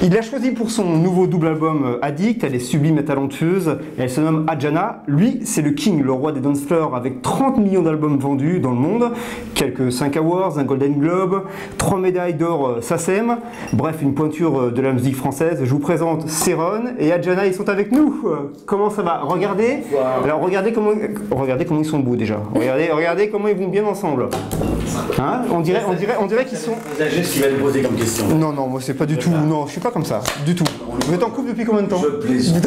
Il l'a choisi pour son nouveau double album Addict, elle est sublime et talentueuse, elle se nomme Adjana. Lui, c'est le king, le roi des dance floors avec 30 millions d'albums vendus dans le monde, quelques 5 awards, un Golden Globe, 3 médailles d'or SACEM, bref, une pointure de la musique française. Je vous présente Céron et Adjana, ils sont avec nous. Comment ça va? Regardez. Alors regardez comment ils sont beaux déjà. Regardez comment ils vont bien ensemble. Hein, on dirait qu'ils sont... C'est juste qui va nous poser comme question. Non, moi c'est pas du tout, non, je suis pas comme ça, du tout. Vous êtes en couple depuis combien de temps? Je plaisante.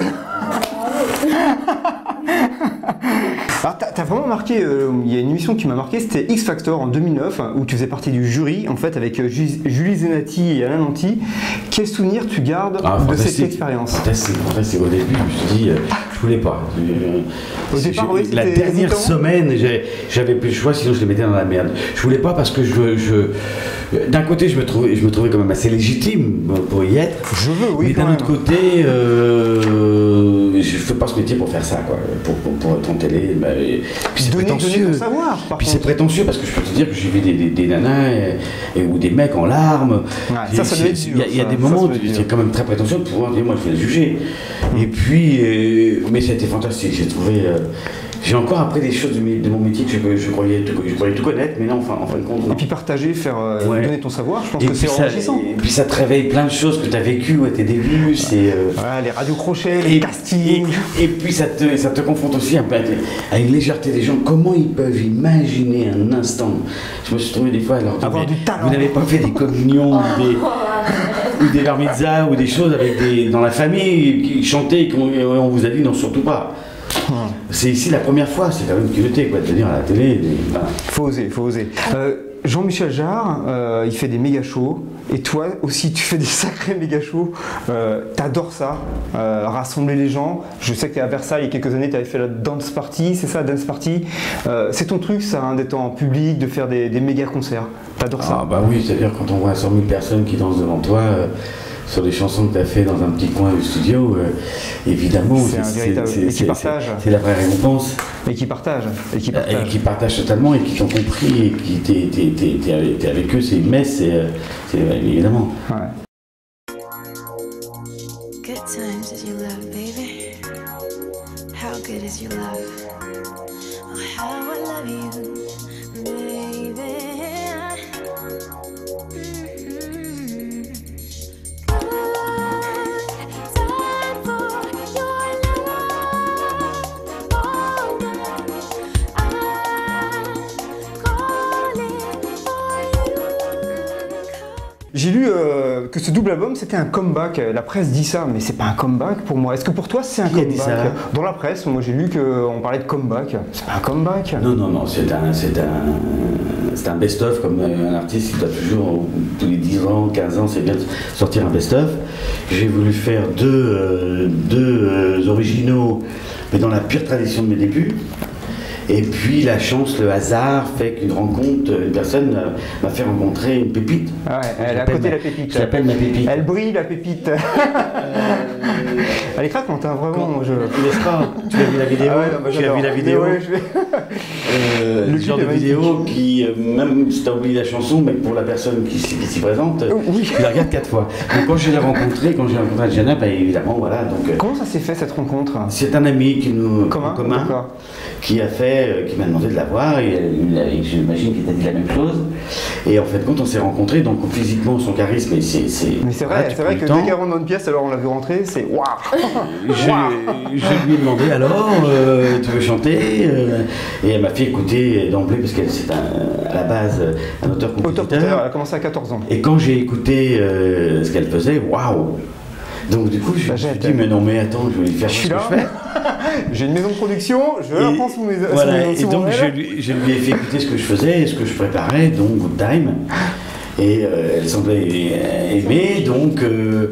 Alors t'as vraiment marqué, il y a une émission qui m'a marqué, c'était X Factor en 2009, où tu faisais partie du jury, en fait, avec Julie Zenati et Alain Nanty. Quel souvenir tu gardes de cette expérience? Fantastique. Au début, je me suis dit, je voulais pas. Au départ, oui, la dernière semaine, j'avais plus le choix, sinon je les mettais dans la merde. Je voulais pas parce que d'un côté, je me trouvais quand même assez légitime pour y être. Je veux, oui. Mais d'un autre côté, je fais pas ce métier pour faire ça, quoi. Pour être en télé. Bah, puis c'est prétentieux. Savoir, puis c'est prétentieux parce que je peux te dire que j'ai vu des nanas ou des mecs en larmes. Ouais, ça doit être dur. Il y a des moments où c'est quand même très prétentieux de pouvoir dire, moi je vais le juger. Et puis, mais c'était fantastique. J'ai trouvé. J'ai encore appris des choses de mon métier que je croyais tout connaître, mais non, en fin de compte. Non. Et puis partager, donner ton savoir, je pense que c'est enrichissant. Et puis ça te réveille plein de choses que tu as vécues à tes débuts. Voilà, les radios crochets, les castings. Et puis ça te confronte aussi un peu à une légèreté des gens. Comment ils peuvent imaginer un instant? Je me suis trouvé des fois à leur dire, avoir du talent. Vous n'avez pas fait des communions ou des bar mitzvahs ou des choses avec dans la famille qui chantaient et on vous a dit non, surtout pas. C'est ici la première fois, c'est quand même culotté quoi, de venir à la télé. Voilà. Faut oser. Jean-Michel Jarre, il fait des méga shows, et toi aussi tu fais des sacrés méga shows. T'adores ça, rassembler les gens. Je sais que t'es à Versailles il y a quelques années, t'avais fait la dance party, c'est ça, dance party. C'est ton truc ça, hein, d'être en public, de faire des méga concerts. T'adores ça? Ah bah oui, c'est-à-dire quand on voit 100 000 personnes qui dansent devant toi. Sur des chansons que tu as fait dans un petit coin du studio, évidemment, c'est la vraie récompense. Et qui partagent. Et qui partagent totalement et qui t'ont compris et qui t'es avec eux, c'est une messe, c'est évidemment. Ouais. Good times is your love, baby. How good is your love? Oh, how I love you, baby. J'ai lu que ce double album c'était un comeback. La presse dit ça, mais c'est pas un comeback pour moi. Est-ce que pour toi c'est un comeback? Dans la presse, moi j'ai lu qu'on parlait de comeback. C'est pas un comeback? Non, c'est un best-of comme un artiste qui doit toujours, tous les 10 ans, 15 ans, c'est bien de sortir un best-of. J'ai voulu faire deux originaux, mais dans la pure tradition de mes débuts. Et puis la chance, le hasard fait qu'une rencontre, une personne m'a fait rencontrer une pépite. Ah ouais, elle est à côté la pépite. Je l'appelle ma pépite. Elle brille la pépite. Elle est craquante, hein, vraiment. N'est-ce pas? Tu as vu la vidéo? Ah ouais, non, tu as vu la vidéo? Ouais, le genre de vidéo qui, même si tu as oublié la chanson, mais pour la personne qui s'y présente, oui. Tu la regardes 4 fois. Donc quand j'ai rencontré Adjana, bah, évidemment, voilà. Donc, comment ça s'est fait cette rencontre? C'est un ami qui nous commun qui m'a demandé de la voir et j'imagine qu'il t'a dit la même chose. Et en fait, quand on s'est rencontrés, donc physiquement son charisme, mais c'est vrai que dès qu'elle rentre dans une pièce, alors on l'a vu rentrer, c'est waouh. Je lui ai demandé alors, tu veux chanter? Et elle m'a fait écouter d'emblée parce qu'elle c'est à la base un auteur-compositeur. Elle a commencé à 14 ans. Et quand j'ai écouté ce qu'elle faisait, waouh. Donc du coup, je me suis dit, mais non, mais attends, je vais lui faire ce que je fais. J'ai une maison de production, je la prends sous mes... Voilà, et donc je lui ai fait écouter ce que je faisais et ce que je préparais, donc Good Time. Et elle semblait aimer, donc je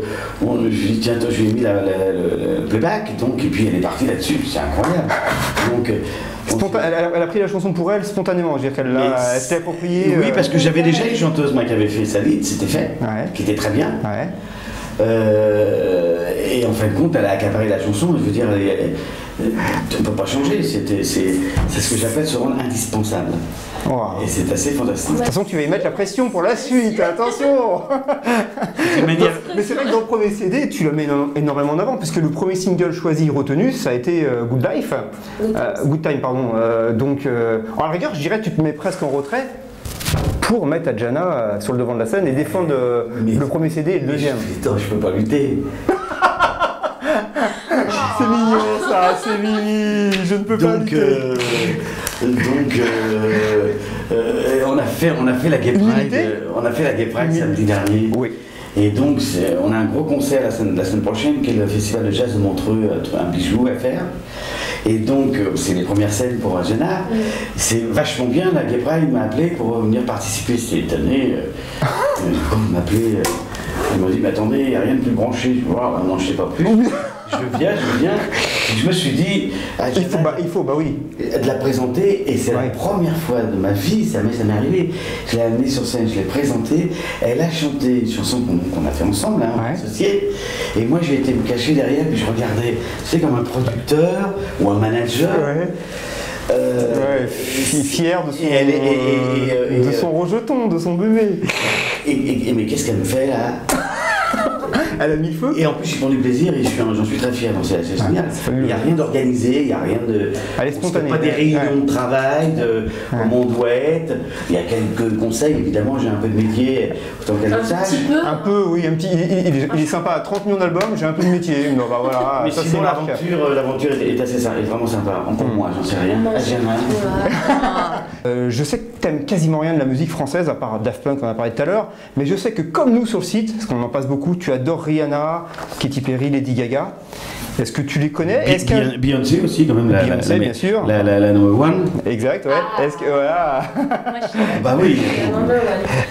lui ai dit, tiens, toi, je lui ai mis le playback, donc, et puis elle est partie là-dessus, c'est incroyable. Donc, elle a pris la chanson pour elle spontanément, je veux dire qu'elle s'est appropriée. Oui, parce que j'avais déjà une chanteuse moi, qui avait fait sa lead, c'était fait, qui était très bien. Ouais. Et en fin de compte, elle a accaparé la chanson, je veux dire, tu ne peux pas changer. C'est ce que j'appelle se rendre indispensable. Wow. Et c'est assez fantastique. De toute façon, tu vas y mettre la pression pour la suite, attention. Mais c'est vrai que dans le premier CD, tu le mets énormément en avant, puisque le premier single choisi, retenu, ça a été Good Life. Good Time, pardon. Donc, à la rigueur, je dirais que tu te mets presque en retrait pour mettre Adjana sur le devant de la scène et défendre le premier CD et le deuxième. Putain, je peux pas lutter. C'est mignon ça, c'est mignon, je ne peux pas lutter. On a fait la Gay Pride, samedi dernier. Oui. Et donc on a un gros concert la semaine prochaine qui est le festival de jazz de Montreux, un bijou à faire. Et donc c'est les premières scènes pour Adjana. C'est vachement bien, la Gay Pride m'a appelé pour venir participer cette année. Quand il m'a appelé, il m'a dit mais attendez, il n'y a rien de plus branché. Je dis non, je sais pas plus. Je viens. Et je me suis dit, il faut, oui. De la présenter, et c'est la première fois de ma vie, ça m'est arrivé. Je l'ai amenée sur scène, je l'ai présentée, elle a chanté une chanson qu'on a fait ensemble, associée, et moi j'ai été me cacher derrière, puis je regardais, tu sais, comme un producteur ou un manager. Fier de son rejeton, de son bébé. Mais qu'est-ce qu'elle me fait là? Elle a mis le feu. Et en plus, ils font du plaisir et j'en suis très fier. C'est génial. Il n'y a rien d'organisé, il n'y a rien de. Elle est spontanée. Pas des réunions de travail, de comment on doit être. Il y a quelques conseils, évidemment, j'ai un peu de métier, autant qu'elle le sache. Un peu, oui, un petit. Il est sympa, 30 millions d'albums, j'ai un peu de métier. Non, bah, voilà, mais ça, sinon, l'aventure est assez sympa, est vraiment sympa. Encore moi, j'en sais rien. Je sais que tu n'aimes quasiment rien de la musique française, à part Daft Punk, on en a parlé tout à l'heure, mais je sais que comme nous sur le site, parce qu'on en passe beaucoup, tu adores Rihanna, Katy Perry, Lady Gaga. Est-ce que tu les connais? Beyoncé aussi, quand même. Beyoncé, bien sûr. La number one. Exact, ouais. Est-ce que, voilà. Bah oui.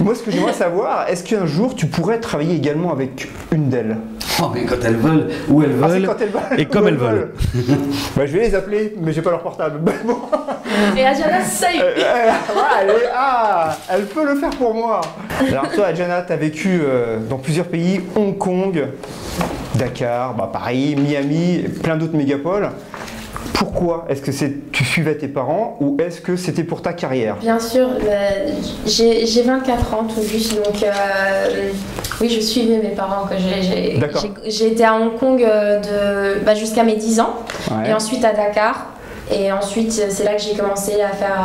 Moi, ce que j'aimerais savoir, est-ce qu'un jour tu pourrais travailler également avec une d'elles? Oh, mais quand elles veulent, où elles veulent, et comme elles veulent. Bah, je vais les appeler, mais j'ai pas leur portable. Bon. Et Adjana, ça y est. Elle peut le faire pour moi. Alors toi, Adjana, tu as vécu dans plusieurs pays, Hong Kong, Dakar, Paris, Miami, plein d'autres mégapoles. Pourquoi? Est-ce que tu suivais tes parents ou est-ce que c'était pour ta carrière? Bien sûr, j'ai 24 ans tout juste, donc oui, je suivais mes parents. J'ai été à Hong Kong jusqu'à mes 10 ans, et ensuite à Dakar. Et ensuite, c'est là que j'ai commencé à faire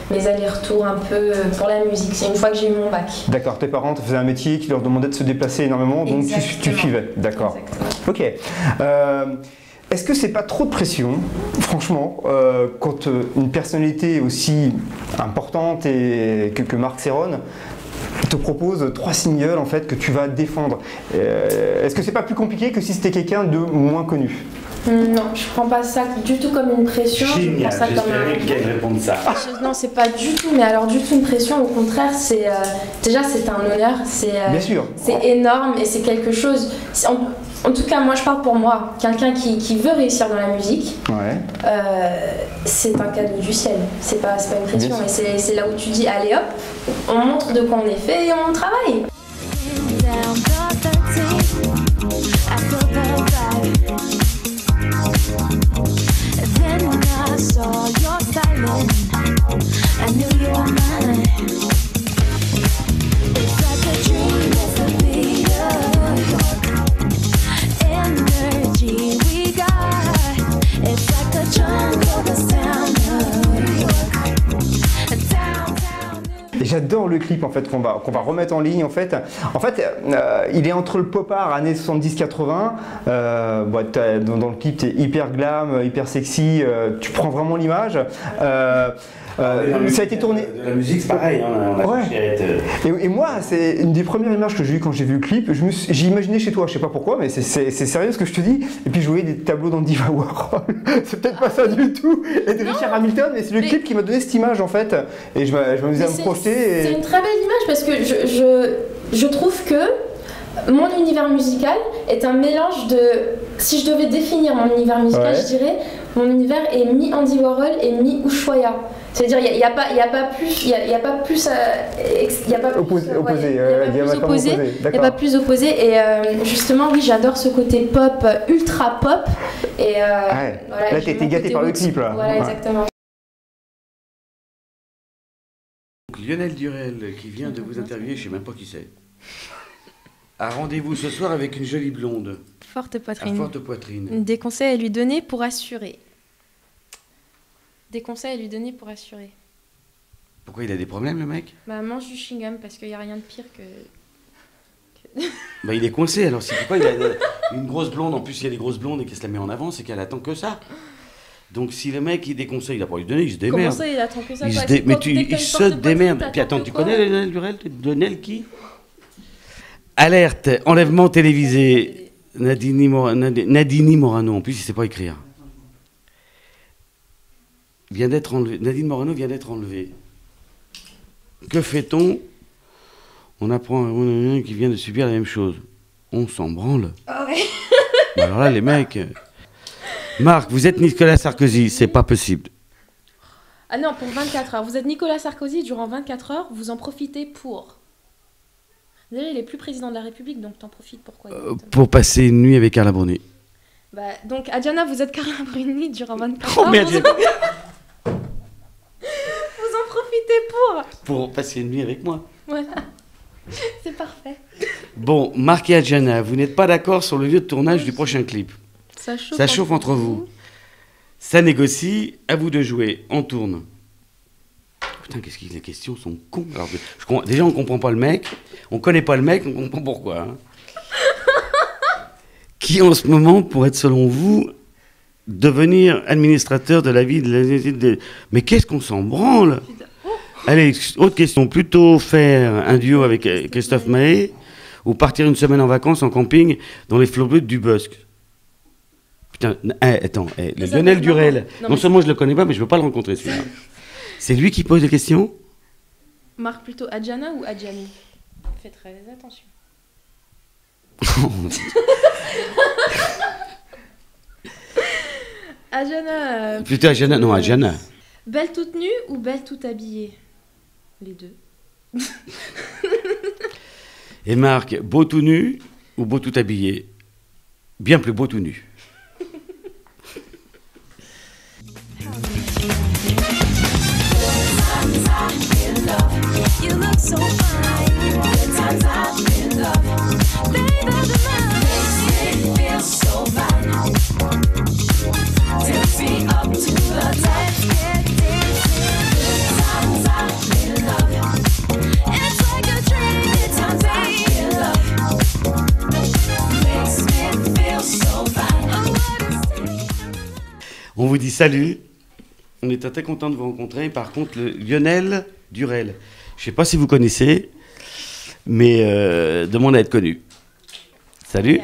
mes allers-retours un peu pour la musique. C'est une fois que j'ai eu mon bac. D'accord, tes parents te faisaient un métier qui leur demandait de se déplacer énormément, donc tu suivais. D'accord. Ok. Est-ce que c'est pas trop de pression, franchement, quand une personnalité aussi importante que Marc Serron te propose 3 singles en fait que tu vas défendre? Est-ce que c'est pas plus compliqué que si c'était quelqu'un de moins connu? Non, je prends pas ça du tout comme une pression. Génial, j'espérais qu'elle réponde ça. Non, c'est pas du tout, mais alors du tout une pression. Au contraire, c'est déjà c'est un honneur. Bien sûr. C'est énorme et c'est quelque chose. En tout cas, moi je parle pour moi. Quelqu'un qui veut réussir dans la musique, c'est un cadeau du ciel. C'est pas une pression. Et c'est là où tu dis allez hop, on montre de quoi on est fait et on travaille. J'adore le clip en fait qu'on va remettre en ligne en fait. Il est entre le pop art années 70-80. Dans le clip t'es hyper glam, hyper sexy. Tu prends vraiment l'image. Ça a été tourné. La musique, c'est pareil. Et moi, c'est une des premières images que j'ai eues quand j'ai vu le clip. J'ai imaginé chez toi, je sais pas pourquoi, mais c'est sérieux ce que je te dis. Et puis je voyais des tableaux d'Andy Warhol. C'est peut-être pas ça du tout. Et de Richard Hamilton, mais c'est le clip qui m'a donné cette image en fait. Et je m'amusais à me projeter. C'est une très belle image parce que je trouve que mon univers musical est un mélange de. Si je devais définir mon univers musical, je dirais mon univers est mi-Andy Warhol et mi-Ushuaïa. C'est-à-dire, il n'y a pas plus, il y a pas plus opposé. Et justement, oui, j'adore ce côté pop, ultra pop. Et voilà, là, t'es gâté par le clip, là. Voilà, exactement. Lionel Durel, qui vient de vous interviewer, je ne sais même pas qui c'est, a rendez-vous ce soir avec une jolie blonde. Forte poitrine. Forte poitrine. Des conseils à lui donner pour assurer. Des conseils à lui donner pour assurer. Pourquoi il a des problèmes, le mec? Bah, mange du chewing-gum, parce qu'il n'y a rien de pire que... Bah, il est coincé, alors c'est pourquoi il a une grosse blonde, en plus il y a des grosses blondes et qu'elle se la met en avant, c'est qu'elle attend que ça. Donc si le mec il déconseille, il a pas lui donner, il se démerde. Comment ça, il attend que ça? Il se démerde. Puis attends, tu connais Lionel Durel? Lionel qui? Alerte, enlèvement télévisé. Nadine Morano, en plus il sait pas écrire. Vient d'être enlevé. Nadine Morano vient d'être enlevée. Que fait-on? On apprend à un qui vient de subir la même chose. On s'en branle. Ah ouais. Alors là, les mecs... Marc, vous êtes Nicolas Sarkozy, c'est pas possible. Ah non, pour 24 heures. Vous êtes Nicolas Sarkozy, durant 24 heures, vous en profitez pour... Déjà, il est plus président de la République, donc t'en profites pourquoi? Pour passer une nuit avec Carla Bruni. Bah, donc, Adjana, vous êtes Carla Bruni durant 24 Oh heures. merde, vous en profitez pour... Pour passer une nuit avec moi. Voilà. C'est parfait. Bon, Marc et Adjana, vous n'êtes pas d'accord sur le lieu de tournage du prochain clip. Ça chauffe entre vous. Ça négocie, à vous de jouer. On tourne. Putain, qu'est-ce que les questions sont cons. Alors, déjà, on comprend pas le mec. On connaît pas le mec, on comprend pourquoi. Hein. Qui, en ce moment, pourrait être, selon vous, devenir administrateur de la vie de... Mais qu'est-ce qu'on s'en branle? Allez, autre question. Plutôt faire un duo avec Christophe Maé ou partir une semaine en vacances en camping dans les flots bleus du Bosque? Putain, attends, le Lionel Durel, non seulement je le connais pas, mais je veux pas le rencontrer celui-là. C'est lui qui pose les questions? Marc, plutôt Adjana ou Adjani? Fais très attention. Adjana. Plutôt Adjana, non, Adjana. Belle toute nue ou belle toute habillée? Les deux. Et Marc, beau tout nu ou beau tout habillé? Bien plus beau tout nu. You look so fine. Good times I'm in love. Baby, the night makes me feel so fine. Takes me up to the top. Good times I'm in love. It's like a dream. Good times I'm in love. Makes me feel so fine. On vous dit salut. On est très content de vous rencontrer. Par contre, le Lionel Durel, je ne sais pas si vous connaissez, mais demande à être connu. Salut.